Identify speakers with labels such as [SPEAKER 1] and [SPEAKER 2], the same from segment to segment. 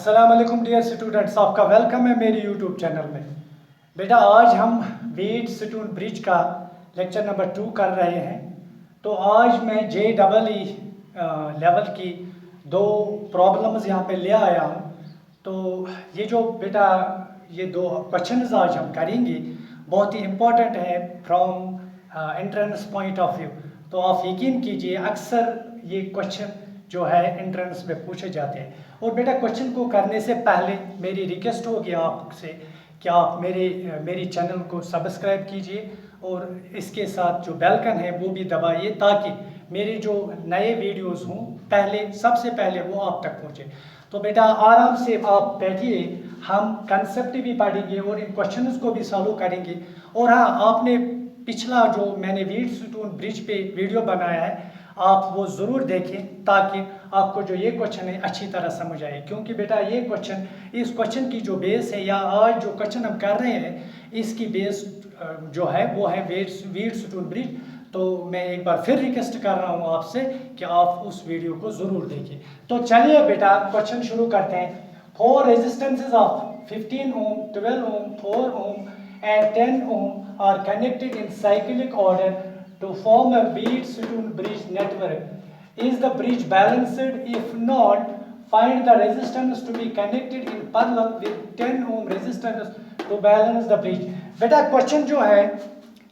[SPEAKER 1] अस्सलाम वालेकुम dear students, आपका वेलकम है मेरी यूट्यूब चैनल में। बेटा आज हम वीट स्टोन ब्रिज का लेक्चर नंबर 2 कर रहे हैं। तो आज मैं JEE लेवल की दो प्रॉब्लम्स यहाँ पे ले आया हूँ। तो ये जो बेटा ये दो क्वेश्चंस आज हम करेंगे बहुत ही इम्पोर्टेंट है from entrance point of view. तो आप यकीन कीजिए अक्सर ये क्वेश्चन जो है एंट्रेंस में पूछे जाते हैं। और बेटा क्वेश्चन को करने से पहले मेरी रिक्वेस्ट होगी आपसे कि आप मेरी चैनल को सब्सक्राइब कीजिए और इसके साथ जो बेलकन है वो भी दबाइए ताकि मेरे जो नए वीडियोस हों सबसे पहले वो आप तक पहुँचे। तो बेटा आराम से आप बैठिए, हम कंसेप्ट भी पढ़ेंगे और इन क्वेश्चंस को भी सॉल्व करेंगे। और हाँ, आपने पिछला जो मैंने वीट स्टोन ब्रिज पे वीडियो बनाया है आप वो ज़रूर देखें ताकि आपको जो ये क्वेश्चन है अच्छी तरह समझ आए। क्योंकि बेटा ये क्वेश्चन इस क्वेश्चन की जो बेस है या आज जो क्वेश्चन हम कर रहे हैं इसकी बेस जो है वो है वीट स्टोन ब्रिज। तो मैं एक बार फिर रिक्वेस्ट कर रहा हूँ आपसे कि आप उस वीडियो को ज़रूर देखिए। तो चलिए बेटा क्वेश्चन शुरू करते हैं। 4 resistances of 15 ohm, 12 ohm, 4 ohm and 10 ohm are connected in cyclic order to form a wheat stone bridge network. Is the bridge balanced? If not, find the resistance to be connected in parallel with 10 ohm resistance to balance the bridge. बेटा question जो है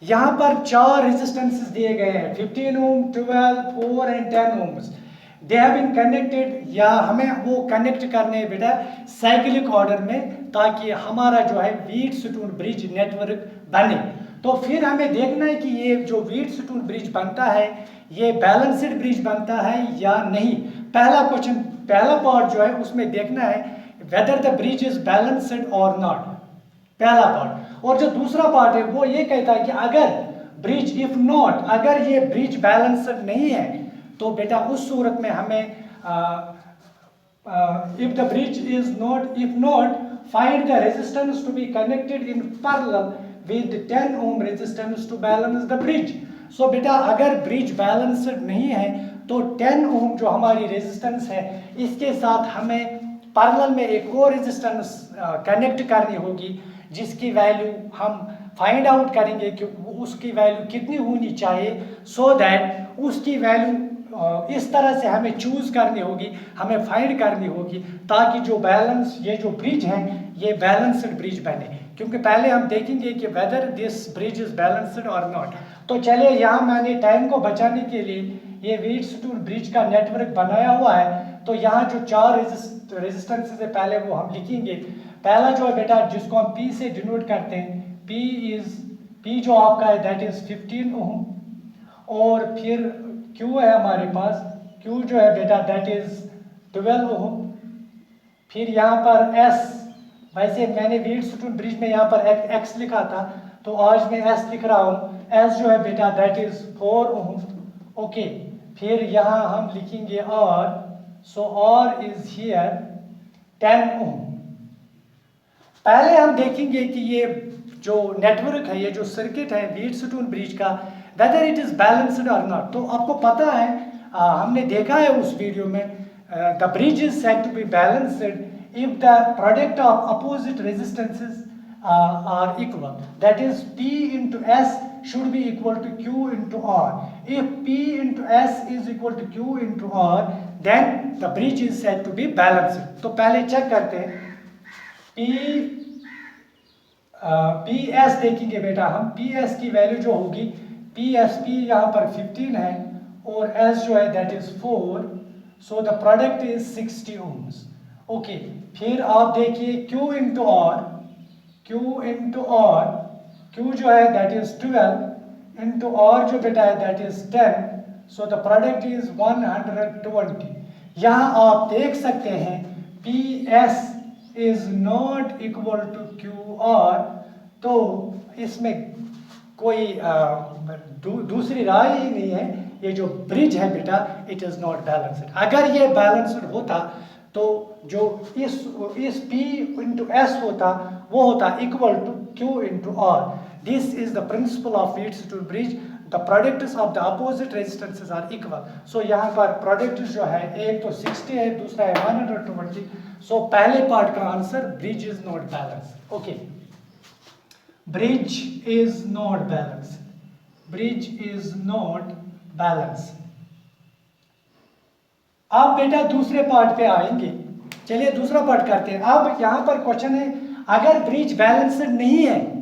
[SPEAKER 1] यहाँ पर 4 resistances दिए गए हैं 15 ohm, 12, 4 and 10 ohms. They have been connected या हमें वो कनेक्ट करने हैं बेटा साइक्लिक ऑर्डर में ताकि हमारा जो है वीट स्टोन ब्रिज नेटवर्क बने। तो फिर हमें देखना है कि ये जो वीट स्टोन ब्रिज बनता है ये बैलेंस्ड ब्रिज बनता है या नहीं। पहला पार्ट जो है उसमें देखना है whether the bridge is balanced और नॉट, पहला पार्ट। और जो दूसरा पार्ट है वो ये कहता है कि अगर ये ब्रिज बैलेंस्ड नहीं है तो बेटा उस सूरत में हमें if not find the resistance to be connected in parallel with 10 ohm resistance to balance the bridge. So बेटा अगर ब्रिज बैलेंस्ड नहीं है तो 10 ohm जो हमारी रेजिस्टेंस है इसके साथ हमें पैरेलल में एक और रेजिस्टेंस कनेक्ट करनी होगी जिसकी वैल्यू हम फाइंड आउट करेंगे कि उसकी वैल्यू कितनी होनी चाहिए सो दैट उसकी वैल्यू इस तरह से हमें चूज करनी होगी, हमें फाइंड करनी होगी ताकि ये जो ब्रिज है ये बैलेंस्ड ब्रिज बने। क्योंकि पहले हम देखेंगे कि whether this bridge is balanced और नॉट। तो चलिए यहाँ मैंने टाइम को बचाने के लिए ये वीट स्टोन ब्रिज का नेटवर्क बनाया हुआ है। तो यहाँ जो 4 रेजिस्टेंसेस है पहले वो हम लिखेंगे। पहला जो है बेटा जिसको हम P से डिनोट करते हैं, P जो आपका है दैट इज 15 ohm। और फिर Q है हमारे पास, Q जो है बेटा दैट इज 12 ohm। फिर यहाँ पर S, वैसे मैंने वीट स्टोन ब्रिज में यहाँ पर X लिखा था तो आज मैं S लिख रहा हूँ। S जो है बेटा दैट इज 4 ohm। ओके, फिर यहाँ हम लिखेंगे R, so R is here 10 ohm। पहले हम देखेंगे कि ये जो नेटवर्क है, ये जो सर्किट है वीट स्टोन ब्रिज का, वेदर इट इज बैलेंस्ड और नॉट। तो आपको पता है हमने देखा है उस वीडियो में the bridge is said to be balanced if the product of opposite resistances are equal, that is P into S should be equal to Q into R. If P into S is equal to Q into R, then the bridge is said to be balanced. तो पहले check करते हैं PS देखेंगे बेटा हम PS की value जो होगी PSP यहाँ पर 15 है और S जो है that is 4, so the product is 60 ohms। Okay, फिर आप देखिए Q into R, Q जो है दैट इज 12 into R जो बेटा है that is 10, so the product is 120। यहाँ आप देख सकते हैं PS is not equal to QR। तो इसमें कोई दूसरी राय ही नहीं है, ये जो ब्रिज है बेटा इट इज नॉट बैलेंस्ड। अगर ये बैलेंस्ड होता तो जो इस P into S होता वो होता equal to Q into R। This is the principle of Wheatstone bridge. The products of the opposite resistances are equal. So यहाँ पर प्रोडक्ट जो है एक तो 60 है, दूसरा है 120। सो पहले पार्ट का answer bridge is not balance. Okay, bridge is not balance, bridge is not balance. अब बेटा दूसरे पार्ट पे आएंगे, चलिए दूसरा पार्ट करते हैं। अब यहाँ पर क्वेश्चन है, अगर ब्रिज बैलेंस्ड नहीं है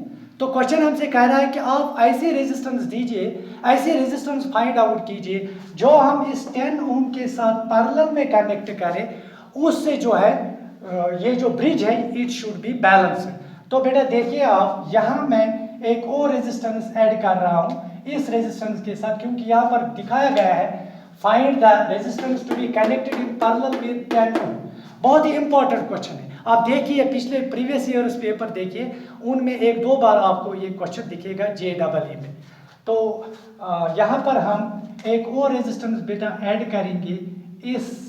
[SPEAKER 1] तो क्वेश्चन हमसे कह रहा है कि आप ऐसे रेजिस्टेंस दीजिए, ऐसे रेजिस्टेंस फाइंड आउट कीजिए जो हम इस 10 ओम के साथ पैरेलल में कनेक्ट करें, उससे जो है ये जो ब्रिज है इट शुड बी बैलेंस्ड। तो बेटा देखिए आप, यहाँ मैं एक और रेजिस्टेंस ऐड कर रहा हूँ इस रेजिस्टेंस के साथ, क्योंकि यहाँ पर दिखाया गया है find the resistance to be connected in parallel with 10 ohm. बहुत ही इंपॉर्टेंट क्वेश्चन है। आप देखिए पिछले प्रीवियस ईयर्स पेपर देखिए, उनमें एक दो बार आपको ये क्वेश्चन दिखेगा JEE में। तो यहाँ पर हम एक और रेजिस्टेंस बेटा ऐड करेंगे इस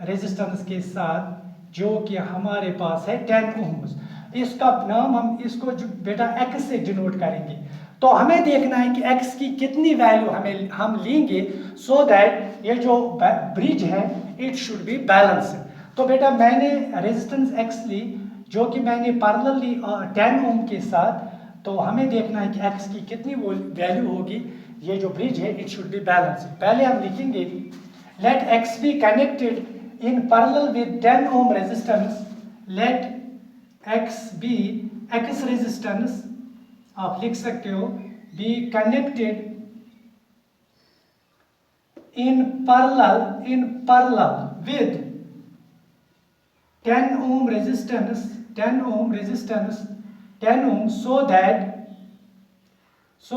[SPEAKER 1] रेजिस्टेंस के साथ जो कि हमारे पास है 10 ओम्स। इसका नाम हम इसको जो बेटा x से डिनोट करेंगे। तो हमें देखना है कि x की कितनी वैल्यू हम लेंगे सो दैट ये जो ब्रिज है इट शुड बी बैलेंस्ड। तो बेटा मैंने रेजिस्टेंस x ली जो कि मैंने पैरेलल ली 10 ओम के साथ। तो हमें देखना है कि x की कितनी वैल्यू होगी, ये जो ब्रिज है इट शुड बी बैलेंस्ड। पहले हम लिखेंगे let x be connected in parallel with 10 ohm resistance, let x be x resistance आप लिख सकते हो be connected in parallel with 10 ohm resistance, 10 ohm resistance, 10 ohm, so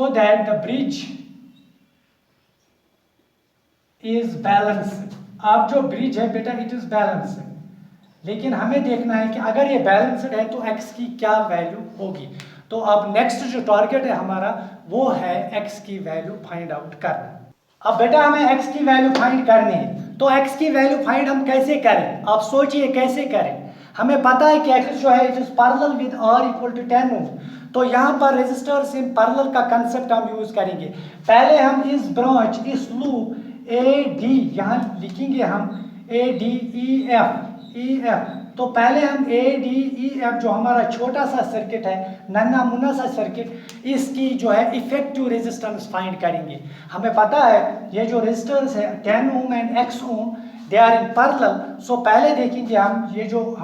[SPEAKER 1] that the bridge is balanced। आप जो bridge है बेटा it is balanced, लेकिन हमें देखना है कि अगर ये बैलेंस्ड है तो x की क्या वैल्यू होगी। तो अब नेक्स्ट जो टारगेट है हमारा वो है x की वैल्यू फाइंड आउट करना। अब बेटा हमें x की वैल्यू फाइंड करनी है, तो x की वैल्यू फाइंड हम कैसे करें, आप सोचिए कैसे करें। हमें पता है कि x जो है it is parallel with r equal to 10 ohm. तो यहाँ पर रेजिस्टर्स इन पैरेलल का कंसेप्ट हम यूज करेंगे। पहले हम इस ब्रांच, इस लूप AD यहाँ लिखेंगे हम ADEF। तो पहले हम ADEF जो हमारा छोटा सा सर्किट है, नन्हा मुन्ना सा सर्किट, इसकी जो है इफेक्टिव रेजिस्टेंस फाइंड करेंगे। हमें पता है ये जो रेजिस्टेंस है 10 ohm and x ohm they are in parallel. So पहले देखेंगे हम ये जो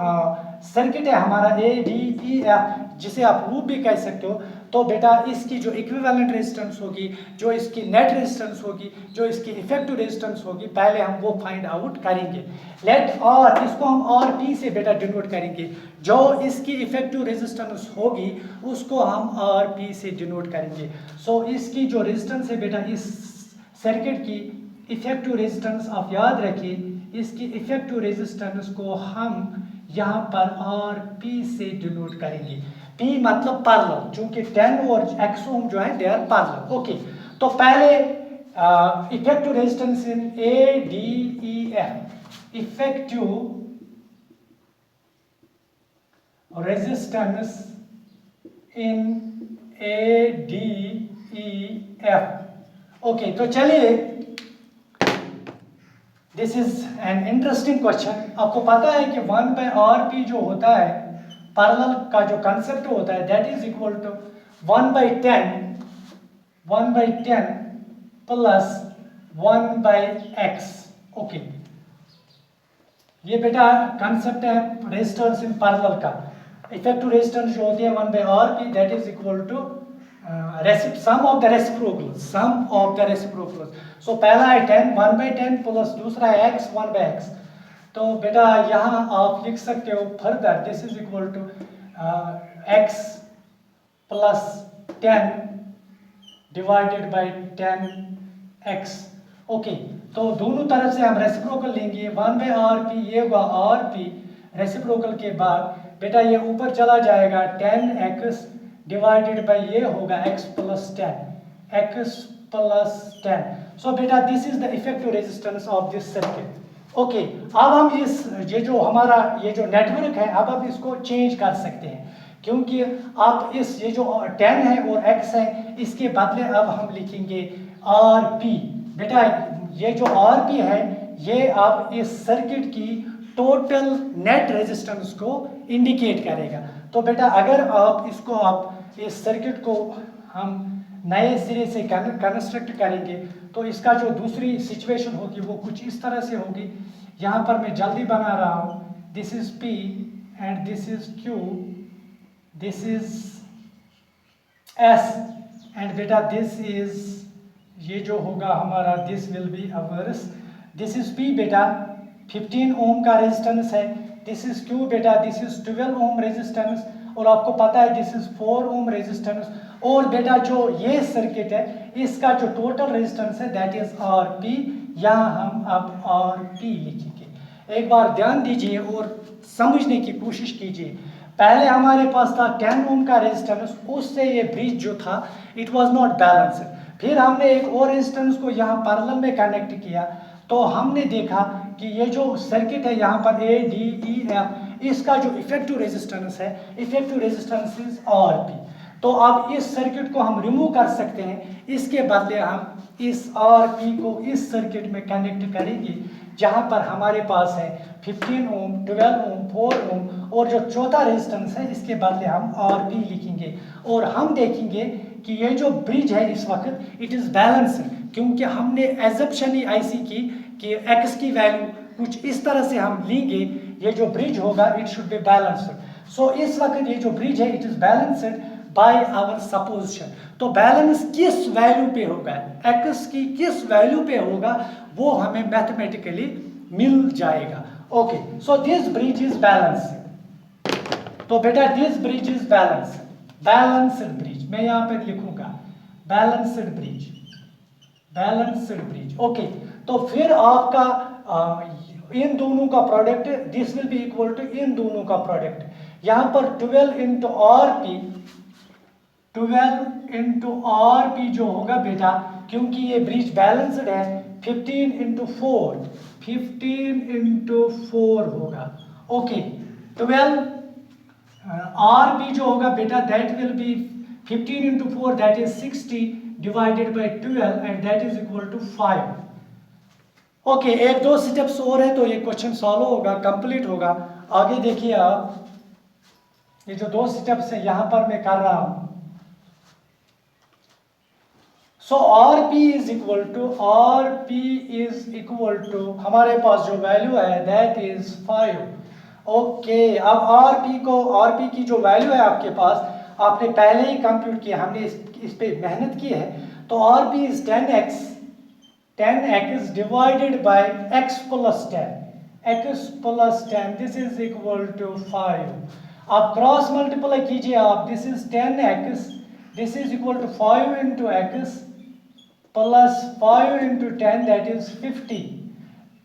[SPEAKER 1] सर्किट है हमारा ADEF, जिसे आप लूप भी कह सकते हो। तो बेटा इसकी जो इक्विवेलेंट रेजिस्टेंस होगी, जो इसकी नेट रेजिस्टेंस होगी, जो इसकी इफेक्टिव रेजिस्टेंस होगी, पहले हम वो फाइंड आउट करेंगे। लेट और इसको हम RP से बेटा डिनोट करेंगे। जो इसकी इफेक्टिव रेजिस्टेंस होगी उसको हम RP से डिनोट करेंगे। सो इसकी जो रेजिस्टेंस है बेटा इस सर्किट की इफेक्टिव रेजिस्टेंस आप याद रखिए, इसकी इफेक्टिव रेजिस्टेंस को हम यहाँ पर RP से डिनोट करेंगे। P मतलब पैरेलल, चूंकि 10 और x ओम जो है दे आर पैरेलल। ओके, तो पहले effective resistance in ADEF, effective resistance in ADEF। Okay, तो चलिए this is an interesting question. आपको पता है कि 1/RP जो होता है पैरेलल का जो कंसेप्ट होता है that is equal to 1/10 plus 1/x। Okay, ये बेटा कंसेप्ट है रेजिस्टेंस इन पैरेलल का। इफेक्टिव रेजिस्टेंस जो होती है 1/RP that is equal to sum of the reciprocals. So पहला है 10, 1/10 प्लस दूसरा है x, 1/x। तो बेटा यहाँ आप लिख सकते हो further this is equal to x plus 10 divided by 10x। Okay, तो दोनों तरफ से हम रेसिप्रोकल लेंगे। 1/RP ये होगा RP, रेसिप्रोकल के बाद बेटा ये ऊपर चला जाएगा 10x डिवाइडेड बाय ये होगा x प्लस 10। सो बेटा this is the effective resistance of this circuit. Okay, अब हम इस ये जो हमारा ये जो नेटवर्क है अब हम इसको चेंज कर सकते हैं, क्योंकि आप इस ये जो 10 है और x है इसके बदले अब हम लिखेंगे आर पी। बेटा ये जो आर पी है ये आप इस सर्किट की टोटल नेट रेजिस्टेंस को इंडिकेट करेगा। तो बेटा अगर आप इसको आप इस सर्किट को हम नए सिरे से कंस्ट्रक्ट करेंगे तो इसका जो दूसरी सिचुएशन होगी वो कुछ इस तरह से होगी। यहाँ पर मैं जल्दी बना रहा हूँ, this is P and this is Q, this is S and बेटा दिस इज, ये जो होगा हमारा this will be ours, this is P बेटा 15 ओम का रेजिस्टेंस है, दिस इज Q बेटा दिस इज 12 ओम रेजिस्टेंस, और आपको पता है दिस इज 4 ओम रेजिस्टेंस। और बेटा जो ये सर्किट है इसका जो टोटल रेजिस्टेंस है दैट इज आर पी। यहाँ हम अब आर पी लिखेंगे। एक बार ध्यान दीजिए और समझने की कोशिश कीजिए। पहले हमारे पास था 10 ओम का रेजिस्टेंस, उससे ये ब्रिज जो था इट वाज नॉट बैलेंस्ड। फिर हमने एक और रेजिस्टेंस को यहाँ पैरेलल में कनेक्ट किया तो हमने देखा कि ये जो सर्किट है यहाँ पर ए डी ई एफ, इसका जो इफेक्टिव रेजिस्टेंस है, effective resistance is R P. तो अब इस सर्किट को हम रिमूव कर सकते हैं, इसके बदले हम इस आर पी को इस सर्किट में कनेक्ट करेंगे जहाँ पर हमारे पास है 15 ओम, 12 ओम, 4 ओम, और जो चौथा रेजिस्टेंस है इसके बदले हम आर पी लिखेंगे। और हम देखेंगे कि ये जो ब्रिज है इस वक्त इट इज़ बैलेंस्ड, क्योंकि हमने एजप्शन ही ऐसी की कि एक्स की वैल्यू कुछ इस तरह से हम लेंगे, ये जो ब्रिज होगा it should be balanced. So इस वक्त ये जो ब्रिज है it is balanced by our supposition. तो बैलेंस किस वैल्यू पे होगा, एक्स की किस वैल्यू पे होगा वो हमें मैथमेटिकली मिल जाएगा। Okay, so this bridge is balanced. तो बेटा this bridge is balanced, balanced bridge मैं यहाँ पे लिखूंगा balanced bridge, balanced bridge. Okay, तो फिर आपका इन दोनों का product this will be equal to इन दोनों का प्रोडक्ट। यहाँ पर 12 into R P, 12 into R P जो होगा बेटा, क्योंकि ये ब्रिज बैलेंस्ड है, 15 इंटू 4, 15 इंटू 4 होगा। ओके, 12 आर पी जो होगा बेटा that will be 15 into 4 that is 60 divided by 12 and that is equal to 5। Okay, एक दो स्टेप्स और है तो ये क्वेश्चन सॉल्व होगा, कंप्लीट होगा। आगे देखिए आप, ये जो दो स्टेप्स है यहाँ पर मैं कर रहा हूँ। So R P is equal to, R P is equal to हमारे पास जो वैल्यू है दैट इज 5। ओके, अब आर पी को, आर पी की जो वैल्यू है आपके पास आपने पहले ही कंप्यूट किया, हमने इस पे मेहनत की है। तो R P is 10x, 10x divided by x plus 10, x plus 10 this is equal to 5। आप क्रॉस मल्टीप्लाई कीजिए आप, this is 10x, this is equal to 5 into x plus 5 into 10 that is 50।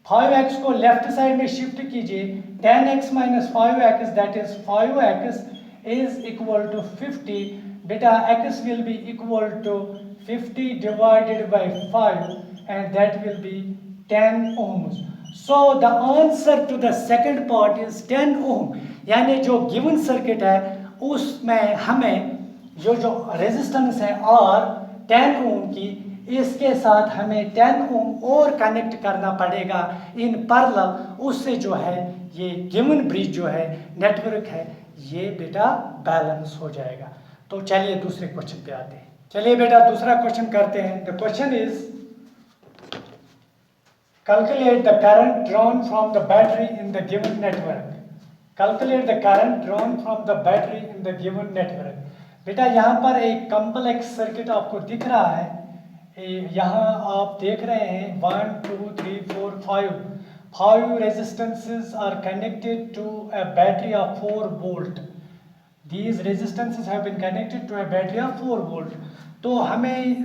[SPEAKER 1] 5x को left side में shift कीजिए, 10x minus 5x that is 5x is equal to 50। बेटा x will be equal to 50 divided bye 5 and that will be 10 ohms. So the answer to the second part is 10 ohm। यानी जो given circuit है उसमें हमें जो resistance है R 10 ओम की, इसके साथ हमें 10 ओम और कनेक्ट करना पड़ेगा इन पैरेलल, उससे जो है ये गिवन ब्रिज जो है नेटवर्क है ये बेटा बैलेंस हो जाएगा। तो चलिए दूसरे क्वेश्चन पे आते हैं। चलिए बेटा दूसरा क्वेश्चन करते हैं। The question is calculate the current drawn from the battery in the given network। calculate the current drawn from the battery in the given network। बेटा यहाँ पर एक कॉम्प्लेक्स सर्किट आपको दिख रहा है, यहाँ आप देख रहे हैं 1 2 3 4 5 resistances are connected to a battery of 4 volt. these resistances have been connected to a battery of 4 volt. तो हमें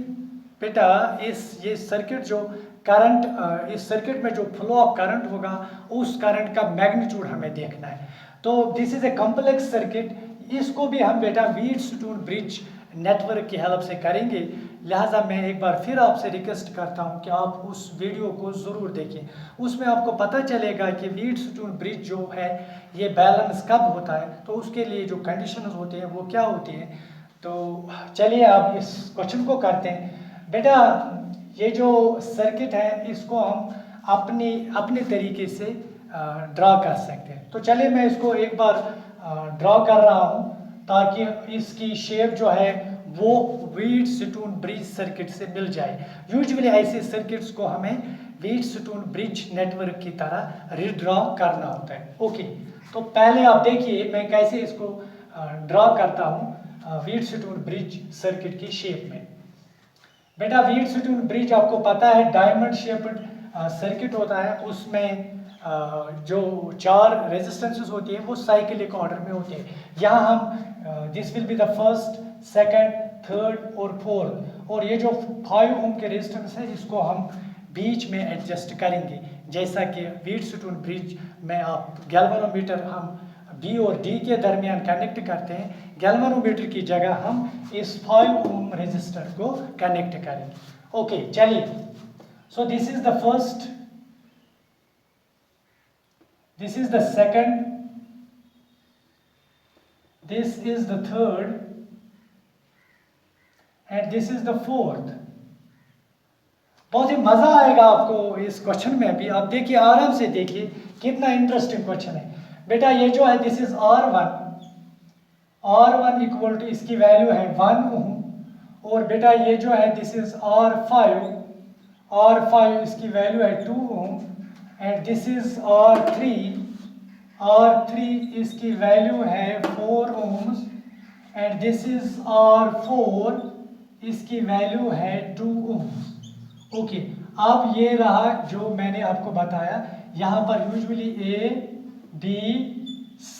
[SPEAKER 1] बेटा ये सर्किट जो करंट, इस सर्किट में जो फ्लो ऑफ करंट होगा उस करंट का मैग्नीट्यूड हमें देखना है। तो this is a complex circuit, इसको भी हम बेटा व्हीटस्टोन ब्रिज नेटवर्क की हेल्प से करेंगे। लिहाजा मैं एक बार फिर आपसे रिक्वेस्ट करता हूं कि आप उस वीडियो को ज़रूर देखें, उसमें आपको पता चलेगा कि व्हीटस्टोन ब्रिज जो है ये बैलेंस कब होता है, तो उसके लिए जो कंडीशंस होती हैं वो क्या होती हैं। तो चलिए आप इस क्वेश्चन को करते हैं। बेटा ये जो सर्किट है इसको हम अपने तरीके से ड्रा कर सकते हैं। तो चलिए मैं इसको एक बार ड्रा कर रहा हूँ ताकि इसकी शेप जो है वो व्हीटस्टोन ब्रिज सर्किट से मिल जाए। यूजुअली ऐसे सर्किट्स को हमें व्हीटस्टोन ब्रिज नेटवर्क की तरह रीड्रॉ करना होता है। ओके, तो पहले आप देखिए मैं कैसे इसको ड्रॉ करता हूँ व्हीटस्टोन ब्रिज सर्किट की शेप में। बेटा व्हीटस्टोन ब्रिज आपको पता है डायमंड शेप्ड सर्किट होता है, उसमें जो 4 रेजिस्टेंसेस होती है वो साइक्लिक ऑर्डर में होती है। यहाँ हम this will be the first, second, third और फोर्थ, और ये जो 5 ओम के रेजिस्टेंस है इसको हम बीच में एडजस्ट करेंगे। जैसा कि व्हीटस्टोन ब्रिज में आप गैल्वेनोमीटर हम बी और डी के दरमियान कनेक्ट करते हैं, गैल्वेनोमीटर की जगह हम इस 5 ओम रेजिस्टर को कनेक्ट करेंगे। ओके चलिए, so this is the first, this is the second, this is the third and this is the fourth। बहुत ही मजा आएगा आपको इस क्वेश्चन में। अभी आप देखिए, आराम से देखिए कितना इंटरेस्टिंग क्वेश्चन है। बेटा ये जो है this is R1 equal to इसकी वैल्यू है 1 ओम, और बेटा ये जो है दिस इज R5 इसकी वैल्यू है 2 ओम, एंड दिस इज R3 इसकी वैल्यू है 4 ohms, and this is R4 इसकी वैल्यू है 2 ohms। ओके, अब ये रहा जो मैंने आपको बताया। यहाँ पर यूजुअली A, B, C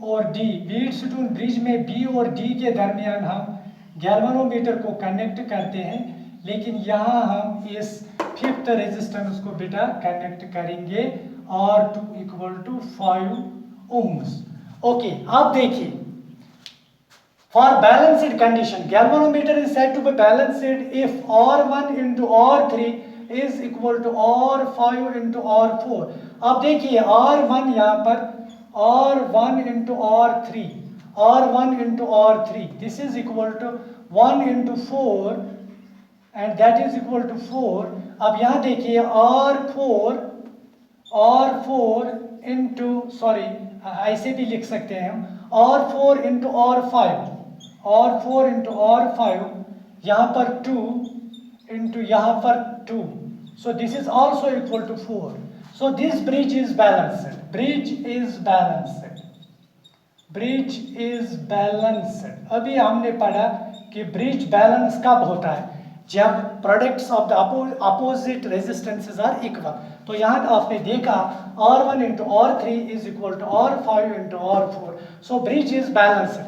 [SPEAKER 1] और D, व्हीटस्टोन ब्रिज में B और D के दरमियान हम गैल्वेनोमीटर को कनेक्ट करते हैं, लेकिन यहाँ हम इस 5th रेजिस्टेंस को बेटा कनेक्ट करेंगे R2 equal to 5 ohms। Okay, अब देखिए, for balanced condition galvanometer is said to be balanced if R1 into R3 is equal to R5 into R4। अब देखिए R1 यहाँ पर R1 into R3 this is equal to 1 into 4 and that is equal to 4। अब यहाँ देखिए R4 into, sorry ऐसे भी लिख सकते हैं हम, R4 into R5 यहाँ पर 2 into यहाँ पर 2, so this is also equal to 4। so this bridge is balanced। अभी हमने पढ़ा कि ब्रिज बैलेंस कब होता है, जब products of the opposite resistances are equal. तो यहाँ आपने देखा R1 into R3 is equal to R5 into R4, so bridge is balanced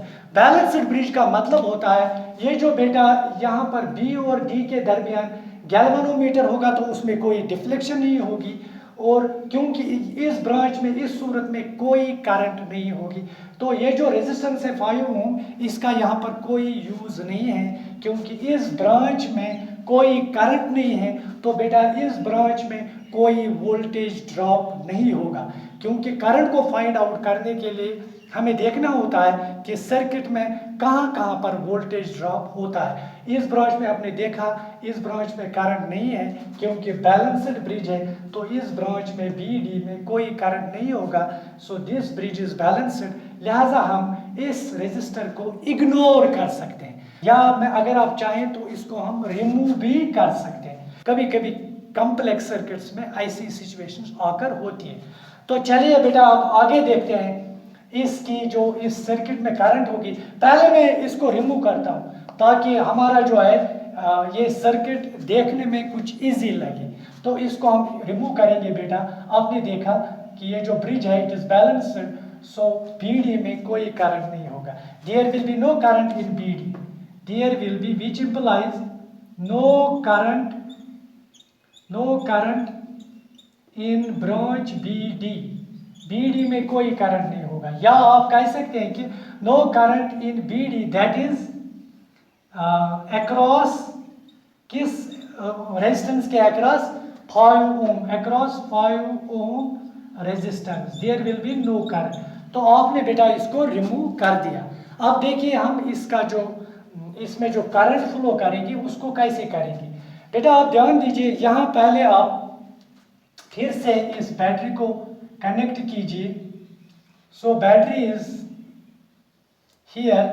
[SPEAKER 1] bridge का मतलब होता है ये जो बेटा यहाँ पर B और D के दरमियान गैल्वेनोमीटर होगा तो उसमें कोई डिफ्लेक्शन नहीं होगी, और क्योंकि इस ब्रांच में इस सूरत में कोई करंट नहीं होगी, तो ये जो रेजिस्टेंस है 5 ओम इसका यहाँ पर कोई यूज़ नहीं है, क्योंकि इस ब्रांच में कोई करंट नहीं है, तो बेटा इस ब्रांच में कोई वोल्टेज ड्रॉप नहीं होगा। क्योंकि करंट को फाइंड आउट करने के लिए हमें देखना होता है कि सर्किट में कहाँ पर वोल्टेज ड्रॉप होता है। इस ब्रांच में आपने देखा इस ब्रांच में करंट नहीं है, क्योंकि बैलेंस्ड ब्रिज है, तो इस ब्रांच में BD में कोई करंट नहीं होगा, सो दिस ब्रिज इज बैलेंस्ड। लिहाजा हम इस रेजिस्टर को इग्नोर कर सकते हैं, या अगर आप चाहें तो इसको हम रिमूव भी कर सकते हैं। कभी कभी कॉम्प्लेक्स सर्किट्स में ऐसी सिचुएशंस आकर होती है। तो चलिए बेटा आप आगे देखते हैं इसकी जो इस सर्किट में करंट होगी। पहले मैं इसको रिमूव करता हूँ ताकि हमारा जो है ये सर्किट देखने में कुछ इजी लगे। तो इसको हम रिमूव करेंगे बेटा। आपने देखा कि ये जो ब्रिज है it is balanced, so BD में कोई करंट नहीं होगा। There will be no current in BD, there will be, which implies no current in branch BD में कोई करंट नहीं होगा। या आप कह सकते हैं कि no current in BD, that is across किस रेजिस्टेंस के across 5 ohm, across 5 ohm resistance there will be no current. तो आपने बेटा इसको रिमूव कर दिया। अब देखिए हम इसका जो इसमें जो करंट फ्लो करेंगे उसको कैसे करेंगे। बेटा आप ध्यान दीजिए, यहाँ पहले आप फिर से इस बैटरी को कनेक्ट कीजिए। So battery is here,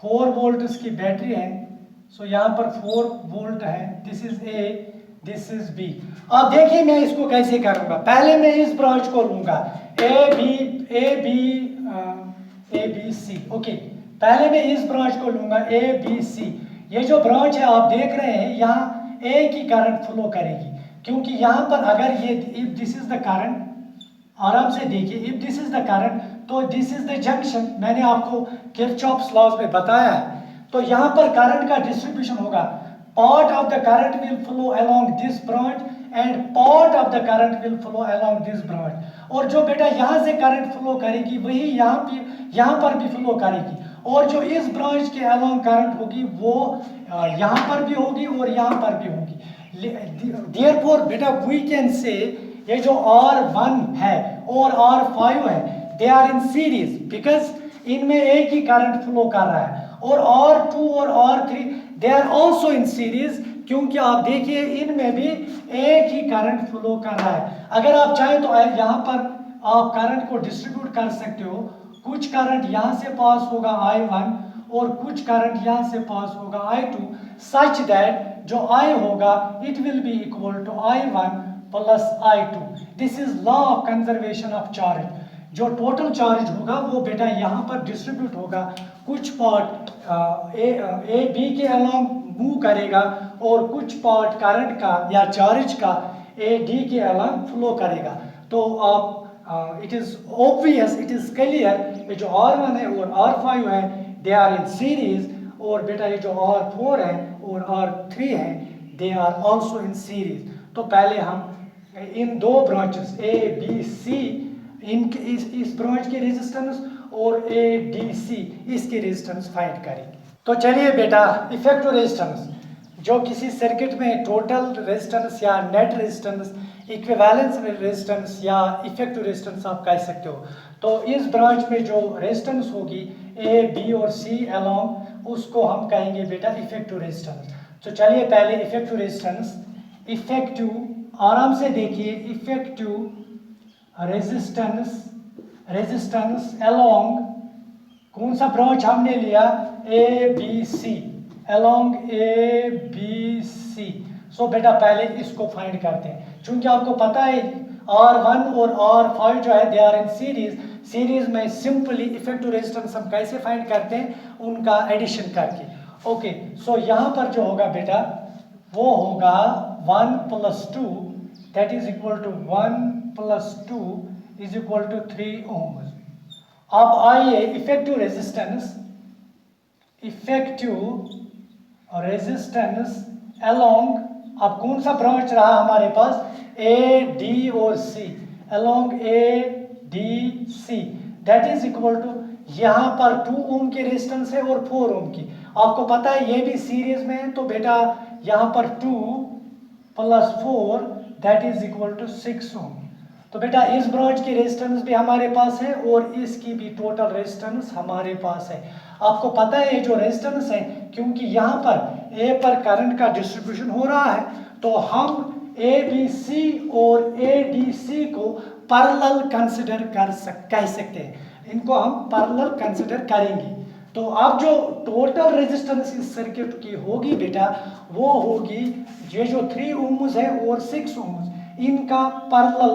[SPEAKER 1] 4 volt की बैटरी है। सो यहाँ पर 4 वोल्ट है। This is A, this is B. अब देखिए मैं इसको कैसे करूंगा। पहले मैं इस ब्रांच को लूंगा, ए बी सी। ओके, पहले मैं इस ब्रांच को लूंगा ए बी सी। ये जो ब्रांच है आप देख रहे हैं, यहाँ ए की करंट फ्लो करेगी, क्योंकि यहाँ पर अगर ये if this is the current, आराम से देखिए, if this is the current तो दिस इज द जंक्शन। मैंने आपको किरचॉफ्स लॉज में बताया है। तो यहाँ पर करंट का डिस्ट्रीब्यूशन होगा, part of the current will flow along this branch and part of the current will flow along this branch. और जो बेटा यहाँ से करंट फ्लो करेगी वही यहाँ पर भी फ्लो करेगी, और जो इस ब्रांच के अलोंग करंट होगी वो यहाँ पर भी होगी और यहाँ पर भी होगी। देयरफॉर बेटा वी कैन से ये जो R1 है और R5 है, they are in series, because इनमें एक ही करंट फ्लो कर रहा है। और R2 और R3 they are also in series, क्योंकि आप देखिए इनमें भी एक ही करंट फ्लो कर रहा है। अगर आप चाहें तो यहाँ पर आप करंट को डिस्ट्रीब्यूट कर सकते हो। कुछ करंट यहाँ से पास होगा I1 और कुछ करंट यहाँ से पास होगा I2, सच दैट जो I होगा it will be equal to I1 plus I2। This is law of conservation of charge. जो टोटल चार्ज होगा वो बेटा यहाँ पर डिस्ट्रीब्यूट होगा, कुछ पार्ट ए बी के अलोंग मूव करेगा और कुछ पार्ट करंट का या चार्ज का ए डी के अलोंग फ्लो करेगा। तो आप it is obvious, it is clear, ये जो R1 है और R5 है दे आर इन सीरीज, और बेटा ये जो R4 है और R3 है they are also in series. तो पहले हम इन दो ब्रांचेस ए बी सी, इस ब्रांच के रेजिस्टेंस और ए डी सी इसके रेजिस्टेंस फाइंड करेंगे। तो चलिए बेटा, इफेक्टिव रेजिस्टेंस जो किसी सर्किट में टोटल रेजिस्टेंस या नेट रेजिस्टेंस, इक्विवेलेंस रेजिस्टेंस या इफेक्टिव रेजिस्टेंस आप कह सकते हो। तो इस ब्रांच में जो रेजिस्टेंस होगी ए बी और सी अलोंग, उसको हम कहेंगे बेटा इफेक्टिव रेजिस्टेंस। तो चलिए पहले इफेक्टिव रेजिस्टेंस, इफेक्टिव आराम से देखिए, इफेक्टिव रेजिस्टेंस अलोंग कौन सा ब्रांच हमने लिया, A B C, along A B C. So बेटा पहले इसको फाइंड करते हैं, क्योंकि आपको पता है R1 और R5 जो है they are in series. Series में सिंपली इफेक्टिव रेजिस्टेंस हम कैसे फाइंड करते हैं, उनका एडिशन करके। ओके, सो यहाँ पर जो होगा बेटा वो होगा 1 plus 2, that is equal to 1 plus 2 is equal to 3 ohm. अब आइए इफेक्टिव रेजिस्टेंस अलोंग, अब कौन सा ब्रांच रहा हमारे पास, ए डी और C, along A D C, that is equal to, यहाँ पर 2 ओम की रेजिस्टेंस है और 4 ओम की। आपको पता है ये भी सीरीज में है, तो बेटा यहाँ पर 2 plus 4 that is equal to 6 ohm. तो बेटा इस ब्रांच की रेजिस्टेंस भी हमारे पास है और इसकी भी टोटल रेजिस्टेंस हमारे पास है। आपको पता है ये जो रेजिस्टेंस है, क्योंकि यहाँ पर ए पर करंट का डिस्ट्रीब्यूशन हो रहा है, तो हम ए बी सी और ए डी सी को पैरेलल कंसिडर कह सकते हैं, इनको हम पैरेलल कंसिडर करेंगे। तो अब जो टोटल रेजिस्टेंस इस सर्किट की होगी बेटा, वो होगी ये जो 3 ओम्स है और 6 ओम्स, इनका पैरेलल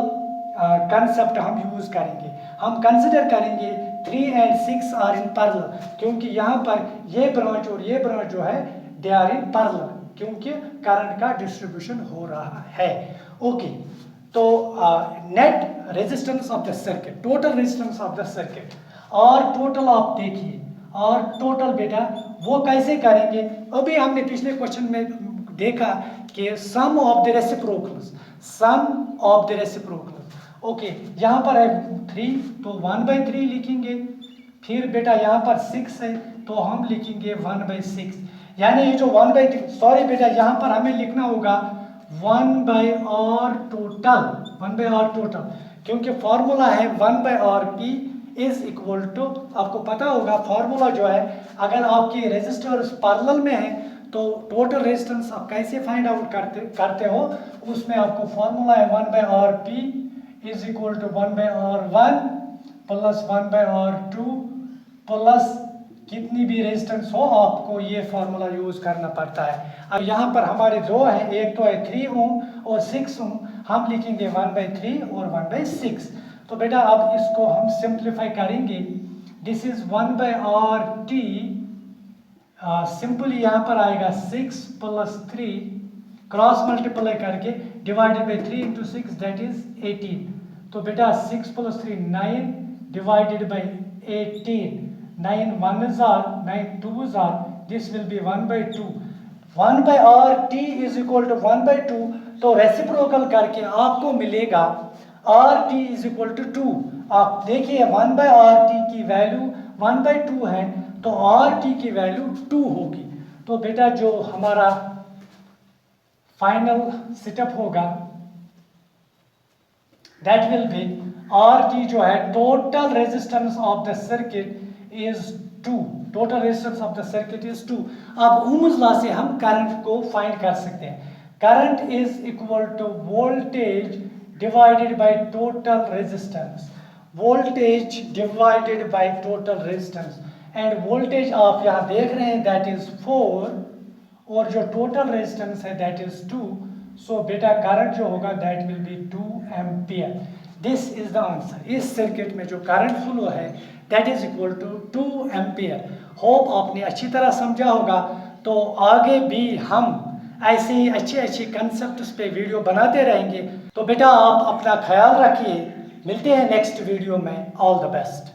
[SPEAKER 1] कंसेप्ट हम यूज करेंगे। हम कंसिडर करेंगे 3 एंड 6 आर इन पैरेलल, क्योंकि यहाँ पर ये ब्रांच और ये ब्रांच जो है दे आर इन पैरेलल, क्योंकि करंट का डिस्ट्रीब्यूशन हो रहा है। ओके, तो net resistance of the circuit, total resistance of the circuit, और टोटल आप देखिए, और टोटल बेटा वो कैसे करेंगे, अभी हमने पिछले क्वेश्चन में देखा कि sum of the reciprocals, sum of the reciprocals. Okay, यहाँ पर है 3 तो 1/3 लिखेंगे, फिर बेटा यहाँ पर 6 है तो हम लिखेंगे 1/6, यानी ये जो 1/3, सॉरी बेटा यहाँ पर हमें लिखना होगा 1/r टोटल, क्योंकि फॉर्मूला है 1/rp इज इक्वल टू, आपको पता होगा फॉर्मूला जो है, अगर आपके रेजिस्टर्स पैरेलल में है तो टोटल रेजिस्टेंस आप कैसे फाइंड आउट करते हो, उसमें आपको फॉर्मूला है 1/Rp is equal to 1/R1 plus 1/R2 plus कितनी भी रेजिस्टेंस हो आपको ये फार्मूला यूज करना पड़ता है। अब यहाँ पर हमारे दो हैं, एक तो है 3 ओम और 6 ओम, हम लिखेंगे 1/3 और 1/6। तो बेटा अब इसको हम सिंप्लीफाई करेंगे। दिस इज 1/RT, सिंपली यहाँ पर आएगा 6 प्लस 3 क्रॉस मल्टीप्लाई करके divided by 3 into 6 that is 18। तो बेटा 6 plus 3 9 divided by 18, 9 1s are 9 2s are, this will be 1/2। 1/RT is equal to 1/2, तो रेसिप्रोकल करके आपको मिलेगा RT is equal to 2। आप देखिए 1/RT की वैल्यू 1/2 है तो RT की वैल्यू 2 होगी। तो बेटा जो हमारा फाइनल सेटअप होगा दैट विल बी RT जो है total resistance of the circuit is 2, total resistance of the circuit is 2। अब ओम्स लॉ से हम करंट को फाइंड कर सकते हैं। Current is equal to voltage divided by total resistance, voltage divided by total resistance, and voltage आप यहाँ देख रहे हैं दैट इज 4 और जो टोटल रेजिस्टेंस है दैट इज 2। सो बेटा करंट जो होगा that will be 2 ampere. This is the answer. इस सर्किट में जो करंट फ्लो है that is equal to 2 ampere. Hope आपने अच्छी तरह समझा होगा। तो आगे भी हम ऐसे ही अच्छे कंसेप्ट्स पे वीडियो बनाते रहेंगे। तो बेटा आप अपना ख्याल रखिए, मिलते हैं नेक्स्ट वीडियो में। All the best.